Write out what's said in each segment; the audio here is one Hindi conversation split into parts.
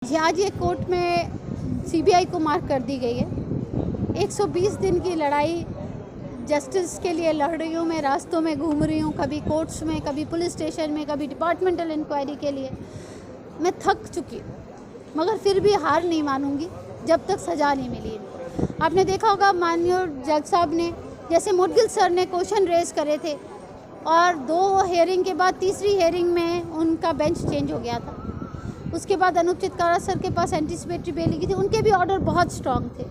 जी, आज ये कोर्ट में सीबीआई को मार्क कर दी गई है। 120 दिन की लड़ाई जस्टिस के लिए लड़ रही हूँ, मैं रास्तों में घूम रही हूँ, कभी कोर्ट्स में, कभी पुलिस स्टेशन में, कभी डिपार्टमेंटल इंक्वायरी के लिए। मैं थक चुकी हूँ, मगर फिर भी हार नहीं मानूंगी जब तक सज़ा नहीं मिली। आपने देखा होगा माननीय जज साहब ने, जैसे मुदगिल सर ने क्वेश्चन रेज करे थे और 2 हेयरिंग के बाद तीसरी हेयरिंग में उनका बेंच चेंज हो गया था। उसके बाद अनूप चित्कारा सर के पास एंटीसिपेटरी बेल की थी, उनके भी ऑर्डर बहुत स्ट्रांग थे।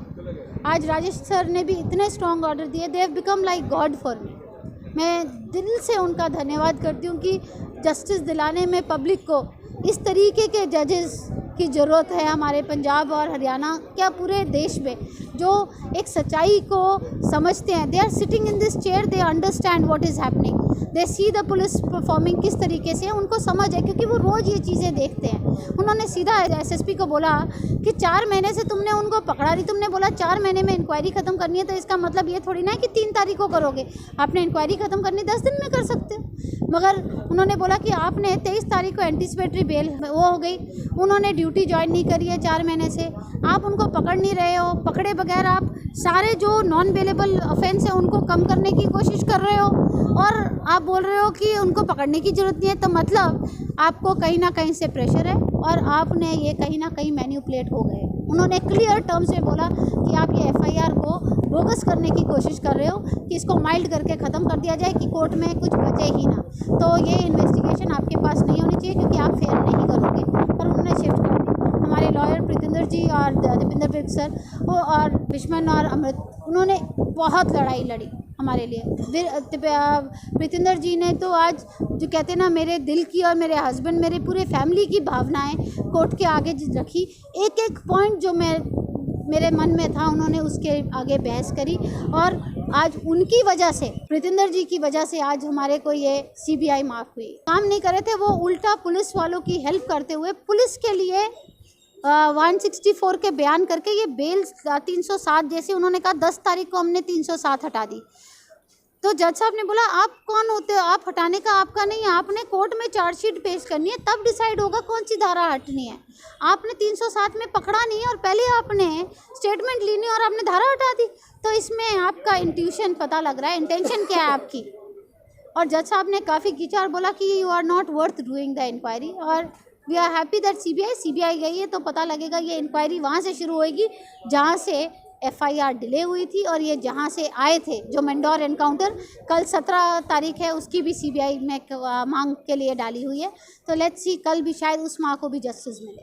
आज राजेश सर ने भी इतने स्ट्रांग ऑर्डर दिए, they have become like God for me. मैं दिल से उनका धन्यवाद करती हूँ कि जस्टिस दिलाने में पब्लिक को इस तरीके के जजेस की ज़रूरत है हमारे पंजाब और हरियाणा, क्या पूरे देश में, जो एक सच्चाई को समझते हैं। They are sitting in this chair, they understand what is happening, they see the police performing किस तरीके से, उनको समझ है क्योंकि वो रोज़ ये चीज़ें देखते हैं। उन्होंने सीधा एसएसपी को बोला कि 4 महीने से तुमने उनको पकड़ा नहीं, तुमने बोला 4 महीने में इंक्वायरी ख़त्म करनी है, तो इसका मतलब ये थोड़ी ना है कि 3 तारीख को करोगे। आपने इंक्वायरी ख़त्म करनी 10 दिन में कर सकते हो। मगर उन्होंने बोला कि आपने 23 तारीख को एंटीसिपेटरी बेल वो हो गई, उन्होंने ड्यूटी ज्वाइन नहीं करी है 4 महीने से, आप उनको पकड़ नहीं रहे हो, पकड़े बगैर आप सारे जो नॉन बेलेबल ऑफेंस है उनको कम करने की कोशिश कर रहे हो और आप बोल रहे हो कि उनको पकड़ने की ज़रूरत नहीं है। तो मतलब आपको कहीं ना कहीं से प्रेशर है और आपने ये कहीं ना कहीं मैनिपुलेट हो गए। उन्होंने क्लियर टर्म्स में बोला कि आप ये एफआईआर को बोगस करने की कोशिश कर रहे हो कि इसको माइल्ड करके ख़त्म कर दिया जाए कि कोर्ट में कुछ बचे ही ना। तो ये इन्वेस्टिगेशन आपके पास नहीं होनी चाहिए क्योंकि आप फेयर नहीं करोगे। और उन्होंने शिफ्ट कर दी। हमारे लॉयर प्रीतिंदर जी और दीपिंदर बिर्ग सर वो और विश्वन और अमृत, उन्होंने बहुत लड़ाई लड़ी हमारे लिए। प्रीतिंदर जी ने तो आज जो कहते हैं ना, मेरे दिल की और मेरे हस्बैंड, मेरे पूरे फैमिली की भावनाएं कोर्ट के आगे रखी। एक एक पॉइंट जो मेरे मन में था उन्होंने उसके आगे बहस करी और आज उनकी वजह से, प्रीतिंदर जी की वजह से आज हमारे को ये सीबीआई माफ हुई। काम नहीं कर रहे थे वो, उल्टा पुलिस वालों की हेल्प करते हुए पुलिस के लिए 164 के बयान करके ये बेल 307 जैसे उन्होंने कहा 10 तारीख को हमने 307 हटा दी। तो जज साहब ने बोला आप कौन होते हो, आप हटाने का आपका नहीं है, आपने कोर्ट में चार्जशीट पेश करनी है, तब डिसाइड होगा कौन सी धारा हटनी है। आपने 307 में पकड़ा नहीं और पहले आपने स्टेटमेंट ली नहीं और आपने धारा हटा दी। तो इसमें आपका इंट्यूशन पता लग रहा है, इंटेंशन क्या है आपकी। और जज साहब ने काफ़ी खींचा और बोला कि you are not worth doing the inquiry. और we are happy that CBI गई है, तो पता लगेगा ये इंक्वायरी वहाँ से शुरू होएगी जहाँ से एफआईआर डिले हुई थी और ये जहाँ से आए थे, जो मंडौर एनकाउंटर कल 17 तारीख है, उसकी भी सीबीआई में मांग के लिए डाली हुई है। तो लेट्स सी, कल भी शायद उस माँ को भी जस्टिस मिले।